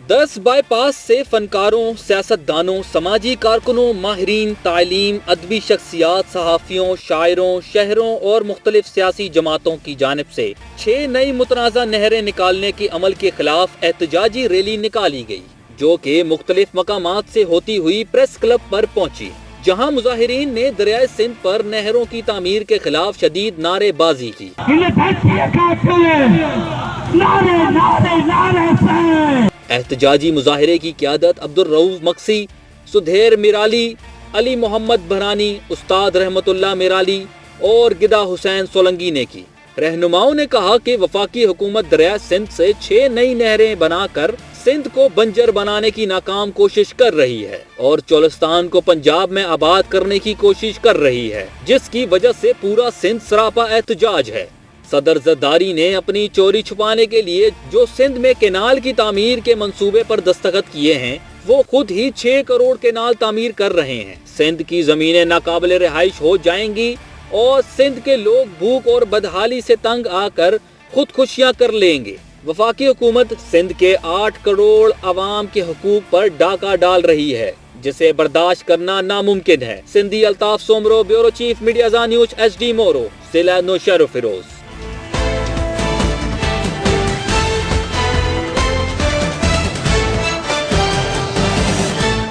This by پاس سے فنکاروں، سیاستدانوں، سماجی کارکنوں، ماہرین تعلیم، ادبی شخصیات، صحافیوں، شاعروں، شہروں اور مختلف سیاسی جماعتوں کی جانب سے 6 نئی متنازع نہریں نکالنے کے عمل کے خلاف احتجاجی ریلی نکالی گئی، جو کہ مختلف مقامات سے ہوتی ہوئی پریس کلب پر پہنچی، جہاں مظاہرین نے دریائے سندھ پر نہروں کی تعمیر کے خلاف شدید نعرے بازی کی۔ احتجاجی مظاہرے کی قیادت عبدالرؤف مکسی، سدھیر میرالی، علی محمد بھرانی، استاد رحمت اللہ میرالی اور گدا حسین سولنگی نے کی۔ رہنماؤں نے کہا کہ وفاقی حکومت دریائے سندھ سے 6 نئی نہریں بنا کر سندھ کو بنجر بنانے کی ناکام کوشش کر رہی ہے اور چولستان کو پنجاب میں آباد کرنے کی کوشش کر رہی ہے، جس کی وجہ سے پورا سندھ سراپا احتجاج ہے۔ صدر زرداری نے اپنی چوری چھپانے کے لیے جو سندھ میں کینال کی تعمیر کے منصوبے پر دستخط کیے ہیں، وہ خود ہی 6 کروڑ کینال تعمیر کر رہے ہیں۔ سندھ کی زمینیں ناقابل رہائش ہو جائیں گی اور سندھ کے لوگ بھوک اور بدحالی سے تنگ آ کر خودکشیاں کر لیں گے۔ وفاقی حکومت سندھ کے 8 کروڑ عوام کے حقوق پر ڈاکہ ڈال رہی ہے، جسے برداشت کرنا ناممکن ہے۔ Sindhi Altaf Soomro, bureau chief media news, S D Moro, ضلع نوشہر و فیروز۔